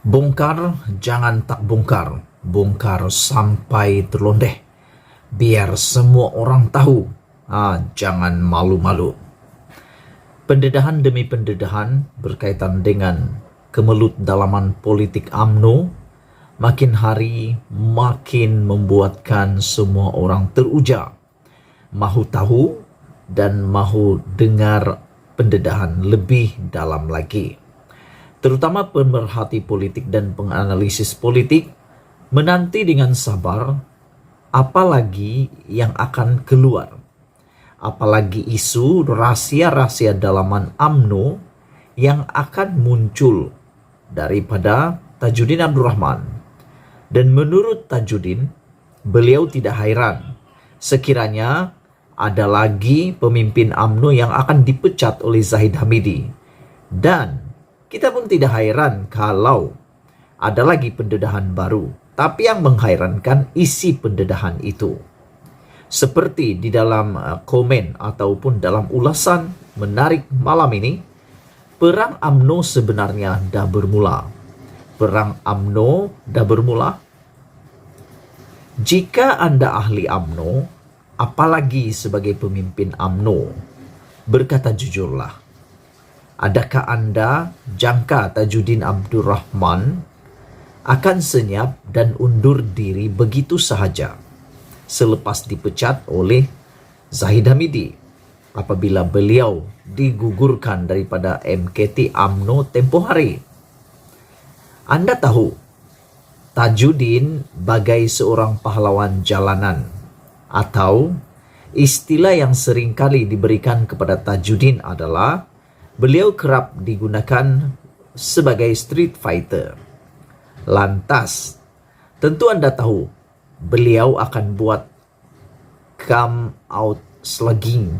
Bongkar, jangan tak bongkar. Bongkar sampai terlondeh. Biar semua orang tahu. Jangan malu-malu. Pendedahan demi pendedahan berkaitan dengan kemelut dalaman politik UMNO makin hari makin membuatkan semua orang teruja, mahu tahu dan mahu dengar pendedahan lebih dalam lagi. Terutama pemerhati politik dan penganalisis politik menanti dengan sabar apalagi yang akan keluar. Apalagi isu rahasia-rahasia dalaman UMNO yang akan muncul daripada Tajudin Abdul Rahman. Dan menurut Tajudin, beliau tidak heran sekiranya ada lagi pemimpin UMNO yang akan dipecat oleh Zahid Hamidi. Dan kita pun tidak heran kalau ada lagi pendedahan baru. Tapi yang menghairankan isi pendedahan itu. Seperti di dalam komen ataupun dalam ulasan menarik malam ini, perang UMNO sebenarnya dah bermula. Perang UMNO dah bermula. Jika Anda ahli UMNO, apalagi sebagai pemimpin UMNO, berkata jujurlah. Adakah Anda jangka Tajudin Abdul Rahman akan senyap dan undur diri begitu sahaja selepas dipecat oleh Zahid Hamidi apabila beliau digugurkan daripada MKT UMNO tempoh hari? Anda tahu Tajudin bagai seorang pahlawan jalanan, atau istilah yang seringkali diberikan kepada Tajudin adalah beliau kerap digunakan sebagai street fighter. Lantas, tentu Anda tahu beliau akan buat come out slugging,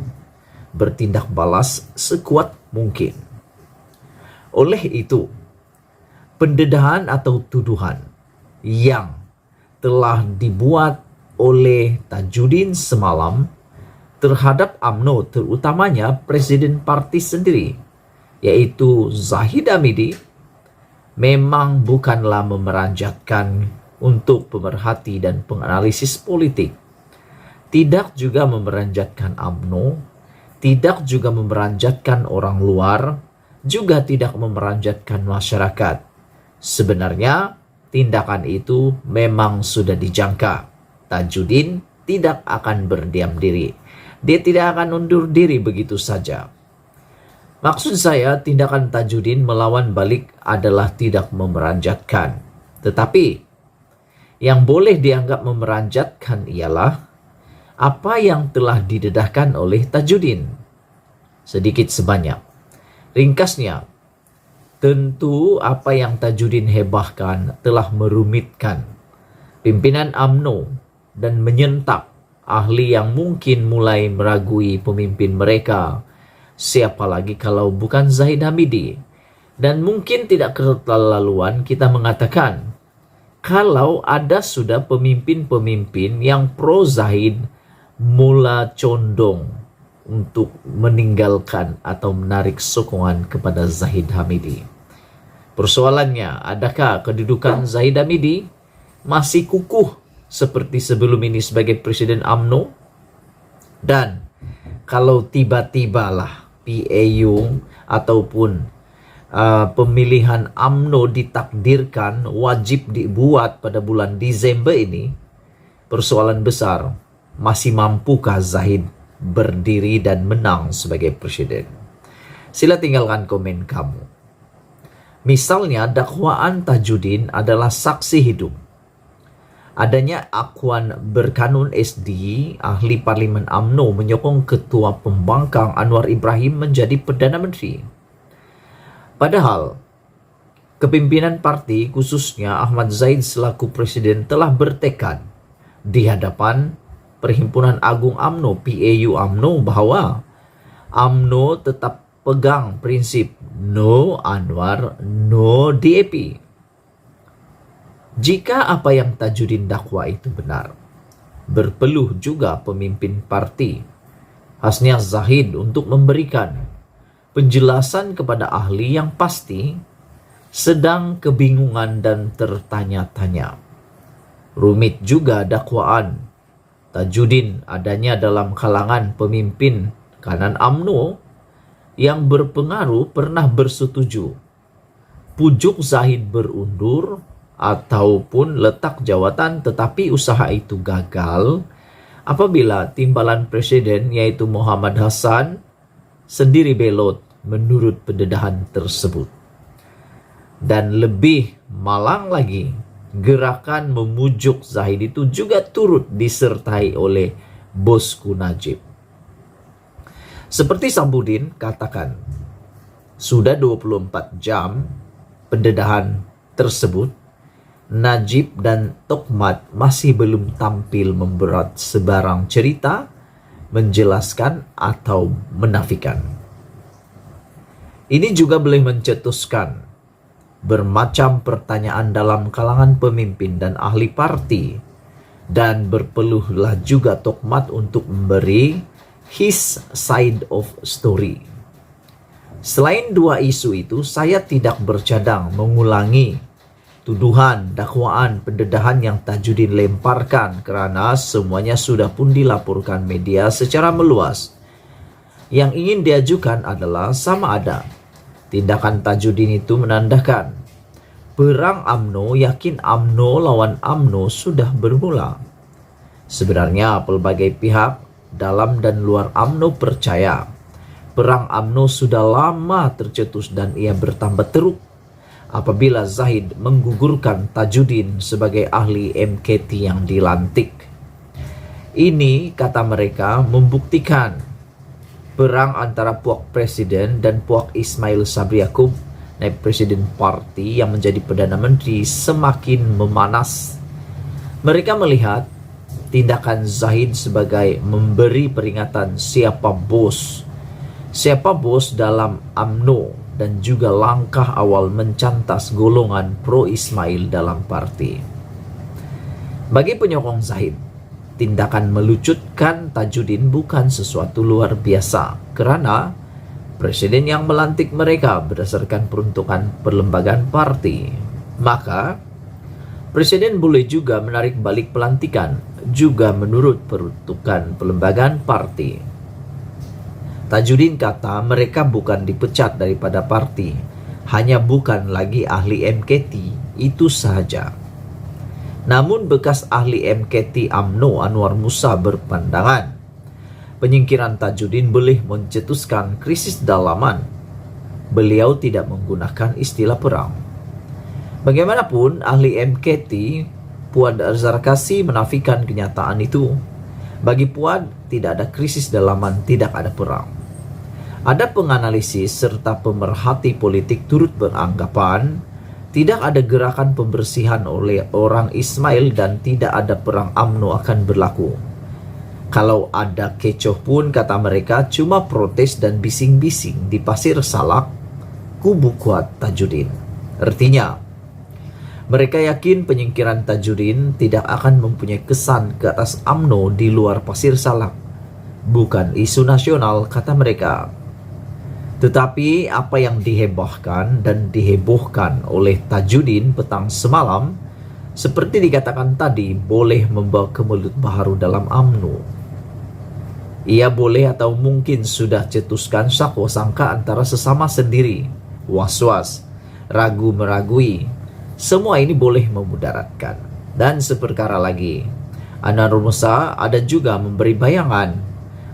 bertindak balas sekuat mungkin. Oleh itu, pendedahan atau tuduhan yang telah dibuat oleh Tajudin semalam terhadap UMNO, terutamanya Presiden Parti sendiri, yaitu Zahid Hamidi, memang bukanlah memeranjatkan untuk pemerhati dan penganalisis politik. Tidak juga memeranjatkan UMNO, tidak juga memeranjatkan orang luar, juga tidak memeranjatkan masyarakat. Sebenarnya, tindakan itu memang sudah dijangka. Tajudin tidak akan berdiam diri. Dia tidak akan undur diri begitu saja. Maksud saya, tindakan Tajudin melawan balik adalah tidak memeranjatkan. Tetapi yang boleh dianggap memeranjatkan ialah apa yang telah didedahkan oleh Tajudin. Sedikit sebanyak. Ringkasnya, tentu apa yang Tajudin hebahkan telah merumitkan pimpinan UMNO dan menyentak ahli yang mungkin mulai meragui pemimpin mereka. Siapa lagi kalau bukan Zahid Hamidi? Dan mungkin tidak keterlaluan kita mengatakan, kalau ada sudah pemimpin-pemimpin yang pro Zahid mula condong untuk meninggalkan atau menarik sokongan kepada Zahid Hamidi. Persoalannya, adakah kedudukan Zahid Hamidi masih kukuh seperti sebelum ini sebagai Presiden UMNO? Dan kalau tiba-tibalah PAU ataupun pemilihan UMNO ditakdirkan wajib dibuat pada bulan Desember ini, persoalan besar, masih mampukah Zahid berdiri dan menang sebagai presiden? Sila tinggalkan komen kamu. Misalnya dakwaan Tajudin adalah saksi hidup. Adanya akuan berkanun SD, ahli parlimen UMNO menyokong ketua pembangkang Anwar Ibrahim menjadi Perdana Menteri. Padahal, kepimpinan parti khususnya Ahmad Zaid selaku presiden telah bertekad di hadapan Perhimpunan Agung UMNO, PAU UMNO, bahwa UMNO tetap pegang prinsip no Anwar, no DAP. Jika apa yang Tajudin dakwa itu benar, berpeluh juga pemimpin parti, khasnya Zahid, untuk memberikan penjelasan kepada ahli yang pasti sedang kebingungan dan tertanya-tanya. Rumit juga dakwaan Tajudin adanya dalam kalangan pemimpin kanan UMNO yang berpengaruh pernah bersetuju pujuk Zahid berundur ataupun letak jawatan, tetapi usaha itu gagal apabila timbalan presiden yaitu Muhammad Hasan sendiri belot menurut pendedahan tersebut. Dan lebih malang lagi, gerakan memujuk Zahid itu juga turut disertai oleh bosku Najib. Seperti Samsudin katakan, sudah 24 jam pendedahan tersebut, Najib dan Tokmat masih belum tampil memberat sebarang cerita, menjelaskan atau menafikan. Ini juga boleh mencetuskan bermacam pertanyaan dalam kalangan pemimpin dan ahli parti, dan berpeluhlah juga Tokmat untuk memberi his side of story. Selain dua isu itu, saya tidak bercadang mengulangi tuduhan, dakwaan, pendedahan yang Tajudin lemparkan karena semuanya sudah pun dilaporkan media secara meluas. Yang ingin diajukan adalah sama ada tindakan Tajudin itu menandakan perang UMNO, yakin UMNO lawan UMNO sudah bermula. Sebenarnya pelbagai pihak dalam dan luar UMNO percaya perang UMNO sudah lama tercetus dan ia bertambah teruk apabila Zahid menggugurkan Tajudin sebagai ahli MKT yang dilantik. Ini, kata mereka, membuktikan perang antara puak presiden dan puak Ismail Sabri Yaakob, naib presiden parti yang menjadi Perdana Menteri, semakin memanas. Mereka melihat tindakan Zahid sebagai memberi peringatan siapa bos dalam UMNO dan juga langkah awal mencantas golongan pro Ismail dalam parti. Bagi penyokong Zahid, tindakan melucutkan Tajudin bukan sesuatu luar biasa karena presiden yang melantik mereka berdasarkan peruntukan perlembagaan parti. Maka presiden boleh juga menarik balik pelantikan juga menurut peruntukan perlembagaan parti. Tajudin kata mereka bukan dipecat daripada parti, hanya bukan lagi ahli MKT, itu sahaja. Namun bekas ahli MKT UMNO Anwar Musa berpandangan penyingkiran Tajudin boleh mencetuskan krisis dalaman. Beliau tidak menggunakan istilah perang. Bagaimanapun, ahli MKT Puad Zarkasi menafikan kenyataan itu. Bagi Puad, tidak ada krisis dalaman, tidak ada perang. Ada penganalisis serta pemerhati politik turut beranggapan tidak ada gerakan pembersihan oleh orang Ismail dan tidak ada perang UMNO akan berlaku. Kalau ada kecoh pun, kata mereka, cuma protes dan bising-bising di Pasir Salak, kubu kuat Tajudin. Artinya, mereka yakin penyingkiran Tajudin tidak akan mempunyai kesan ke atas UMNO di luar Pasir Salak. Bukan isu nasional, kata mereka. Tetapi apa yang dihebohkan dan dihebohkan oleh Tajudin petang semalam, seperti dikatakan tadi, boleh membawa kemelut baharu dalam UMNO. Ia boleh atau mungkin sudah cetuskan sakwa sangka antara sesama sendiri, was-was, ragu meragui. Semua ini boleh memudaratkan. Dan seperkara lagi, Anwar Musa ada juga memberi bayangan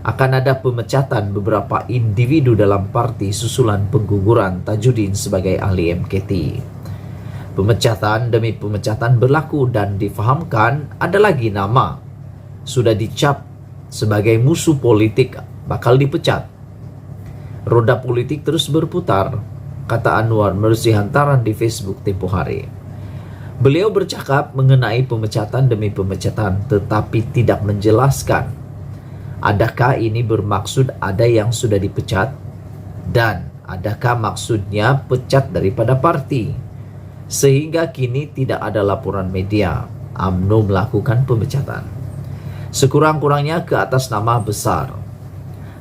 akan ada pemecatan beberapa individu dalam parti susulan pengguguran Tajudin sebagai ahli MKT. Pemecatan demi pemecatan berlaku dan difahamkan ada lagi nama sudah dicap sebagai musuh politik bakal dipecat. Roda politik terus berputar, kata Anwar melalui hantaran di Facebook tempoh hari. Beliau bercakap mengenai pemecatan demi pemecatan tetapi tidak menjelaskan adakah ini bermaksud ada yang sudah dipecat dan adakah maksudnya pecat daripada parti. Sehingga kini tidak ada laporan media UMNO melakukan pemecatan. Sekurang-kurangnya ke atas nama besar.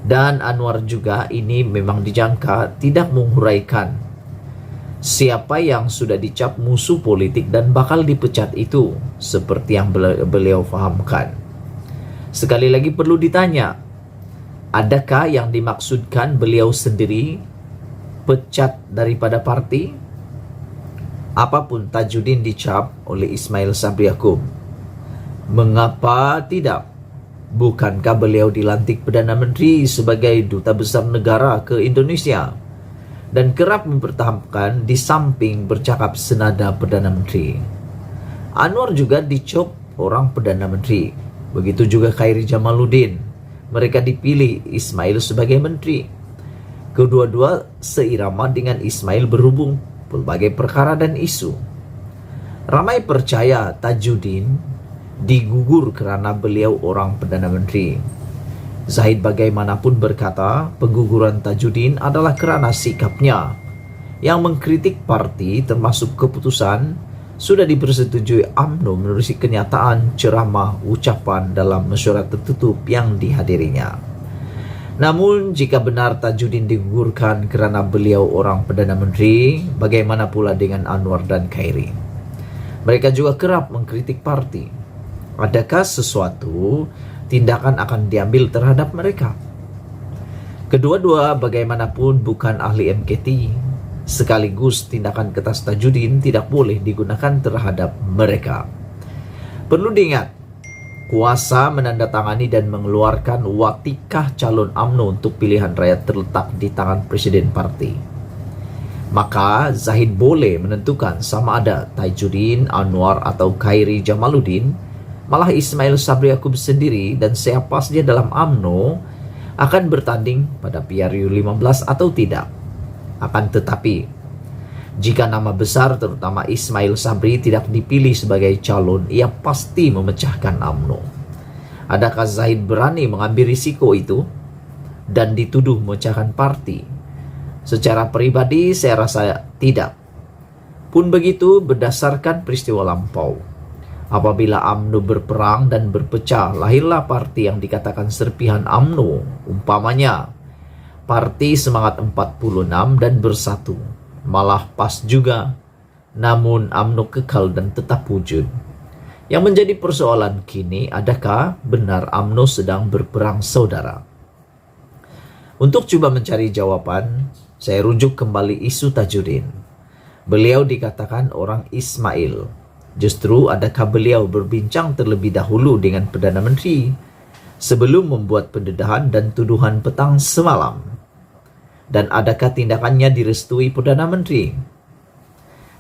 Dan Anwar juga ini memang dijangka tidak menghuraikan siapa yang sudah dicap musuh politik dan bakal dipecat itu, seperti yang beliau fahamkan. Sekali lagi perlu ditanya, adakah yang dimaksudkan beliau sendiri pecat daripada parti? Apapun Tajudin dicap oleh Ismail Sabri Yaakob, mengapa tidak? Bukankah beliau dilantik Perdana Menteri sebagai duta besar negara ke Indonesia dan kerap mempertahankan di samping bercakap senada Perdana Menteri? Anwar juga dicop orang Perdana Menteri, begitu juga Khairi Jamaluddin. Mereka dipilih Ismail sebagai menteri. Kedua-dua seirama dengan Ismail berhubung berbagai perkara dan isu. Ramai percaya Tajudin digugur karena beliau orang Perdana Menteri. Zahid bagaimanapun berkata, pengguguran Tajudin adalah kerana sikapnya yang mengkritik parti termasuk keputusan sudah dipersetujui UMNO menerusi kenyataan ceramah ucapan dalam mesyuarat tertutup yang dihadirinya. Namun jika benar Tajudin digugurkan kerana beliau orang Perdana Menteri, bagaimana pula dengan Anwar dan Khairi? Mereka juga kerap mengkritik parti. Adakah sesuatu tindakan akan diambil terhadap mereka? Kedua-dua bagaimanapun bukan ahli MKT. Sekaligus tindakan keras Tajudin tidak boleh digunakan terhadap mereka. Perlu diingat, kuasa menandatangani dan mengeluarkan watikah calon UMNO untuk pilihan rakyat terletak di tangan Presiden Parti. Maka Zahid boleh menentukan sama ada Tajudin, Anwar atau Khairi Jamaluddin, malah Ismail Sabri Yaakob sendiri dan siapa saja dalam UMNO akan bertanding pada PRU 15 atau tidak. Akan tetapi, jika nama besar terutama Ismail Sabri tidak dipilih sebagai calon, ia pasti memecahkan UMNO. Adakah Zahid berani mengambil risiko itu dan dituduh memecahkan parti? Secara pribadi saya rasa tidak. Pun begitu berdasarkan peristiwa lampau. Apabila UMNO berperang dan berpecah, lahirlah parti yang dikatakan serpihan UMNO. Umpamanya, Parti Semangat 46 dan Bersatu. Malah pas juga. Namun UMNO kekal dan tetap wujud. Yang menjadi persoalan kini, adakah benar UMNO sedang berperang saudara? Untuk coba mencari jawaban, saya rujuk kembali isu Tajudin. Beliau dikatakan orang Ismail. Justru adakah beliau berbincang terlebih dahulu dengan Perdana Menteri sebelum membuat pendedahan dan tuduhan petang semalam? Dan adakah tindakannya direstui Perdana Menteri?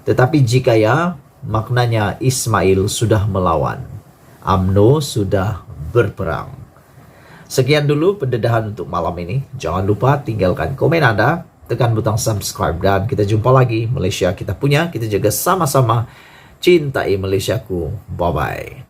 Tetapi jika ya, maknanya Ismail sudah melawan. UMNO sudah berperang. Sekian dulu pendedahan untuk malam ini. Jangan lupa tinggalkan komen Anda, tekan butang subscribe, dan kita jumpa lagi. Malaysia kita punya, kita jaga sama-sama. Cintai Malaysiaku. Bye-bye.